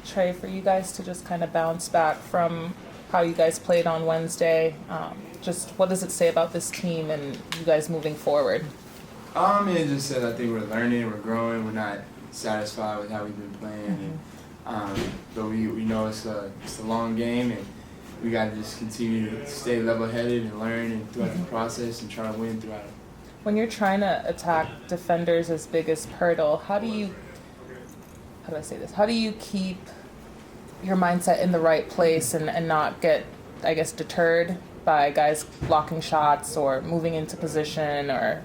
Trae, for you guys to just kind of bounce back from how you guys played on Wednesday, just what does it say about this team and you guys moving forward? It just said I think we're learning, we're growing, we're not satisfied with how we've been playing, but we know it's a long game, and we got to just continue to stay level-headed and learn and throughout the process and try to win throughout it. When you're trying to attack defenders as big as Pirtle, how do you keep your mindset in the right place and not get, I guess, deterred by guys blocking shots or moving into position or,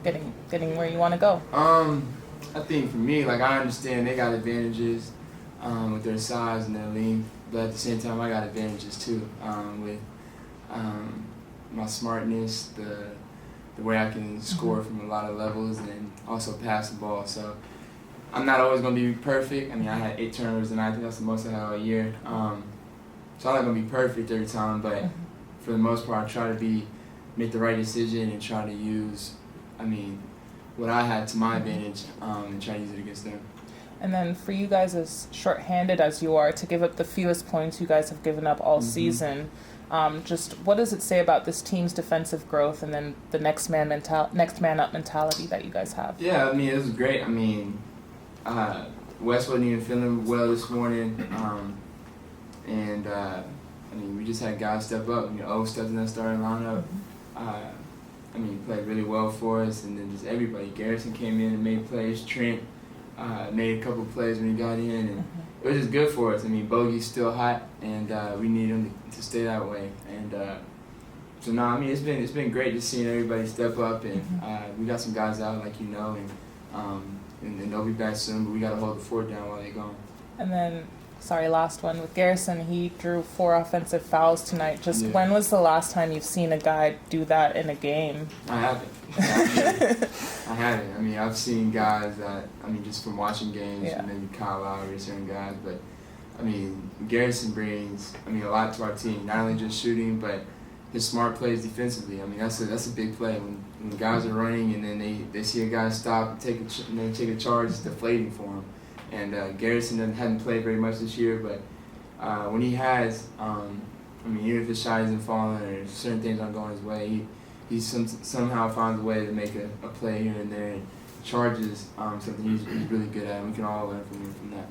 getting where you want to go? I think for me, I understand they got advantages with their size and their length, but at the same time, I got advantages too with my smartness, the way I can score from a lot of levels, and also pass the ball. So I'm not always going to be perfect. I mean, I had 8 turnovers, and I think that's the most I had all year. So I'm not going to be perfect every time, but for the most part, I try to make the right decision and try to use, what I had to my advantage and try to use it against them. And then for you guys, as short-handed as you are, to give up the fewest points you guys have given up all season, just what does it say about this team's defensive growth and then the next man up mentality that you guys have? Yeah, it was great. Wes wasn't even feeling well this morning, we just had guys step up. O stepped in that starting lineup. He played really well for us, and then just everybody. Garrison came in and made plays. Trent made a couple plays when he got in, and it was just good for us. Bogey's still hot, and we need him to stay that way. And it's been great just seeing everybody step up, and we got some guys out, and they'll be back soon, but we got to hold the fort down while they're gone. And then, last one. With Garrison, he drew 4 offensive fouls tonight. When was the last time you've seen a guy do that in a game? I haven't. I haven't. I've seen guys that, just from watching games, maybe Kyle Lowry, certain guys, but, Garrison brings, a lot to our team, not only just shooting, but his smart plays defensively. That's a big play when the guys are running and then they see a guy stop and take a charge. It's deflating for him. And Garrison hadn't played very much this year, but when he has, even if his shot isn't falling or certain things aren't going his way, he somehow finds a way to make a play here and there and charges something he's really good at. And we can all learn from him from that.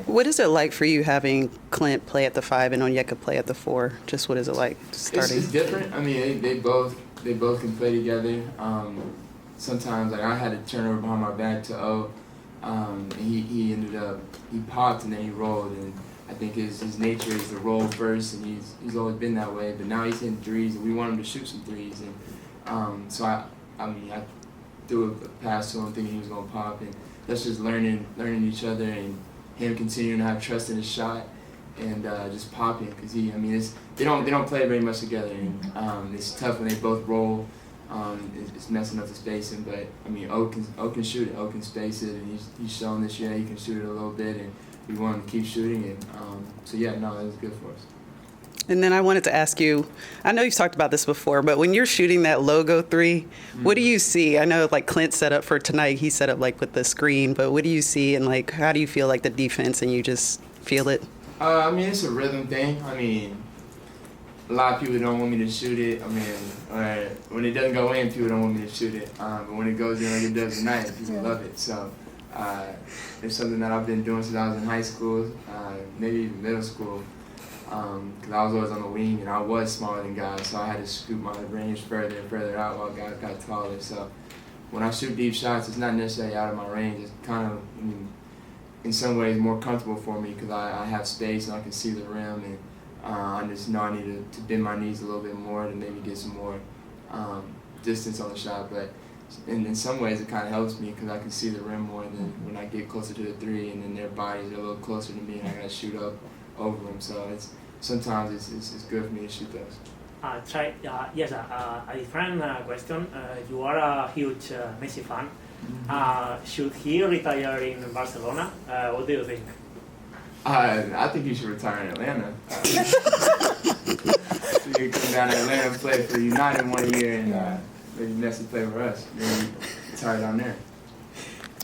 What is it like for you having Clint play at the 5 and Onyeka play at the 4? Just what is it like starting? It's different. They both can play together. Sometimes I had a turnover behind my back to O. He ended up he popped and then he rolled, and I think his nature is to roll first, and he's always been that way. But now he's hitting threes, and we want him to shoot some threes, and so I threw a pass to him thinking he was gonna pop, and that's just learning each other and him continuing to have trust in his shot and just popping, because they don't play very much together, and it's tough when they both roll. It's messing up the spacing, but O can shoot it, O can space it, and he's shown this year he can shoot it a little bit, and we want him to keep shooting it. It was good for us. And then I wanted to ask you, I know you've talked about this before, but when you're shooting that logo 3, what do you see? I know Clint set up for tonight, he set up with the screen, but what do you see, and how do you feel the defense, and you just feel it? It's a rhythm thing. A lot of people don't want me to shoot it. When it doesn't go in, people don't want me to shoot it. But when it goes in like it does tonight, people love it. So it's something that I've been doing since I was in high school, maybe even middle school. Because I was always on the wing, and I was smaller than guys, so I had to scoot my range further and further out while guys got taller. So when I shoot deep shots, it's not necessarily out of my range. It's kind of, in some ways, more comfortable for me because I have space and I can see the rim, and I just know I need to bend my knees a little bit more to maybe get some more distance on the shot. But in some ways, it kind of helps me because I can see the rim more than when I get closer to the 3, and then their bodies are a little closer to me, and I got to shoot up over them. So sometimes it's good for me to shoot those. Trae, yes, a different question. You are a huge Messi fan. Should he retire in Barcelona? What do you think? I think he should retire in Atlanta. So he could come down to Atlanta and play for United one year, and maybe Messi play for us. Maybe retire down there.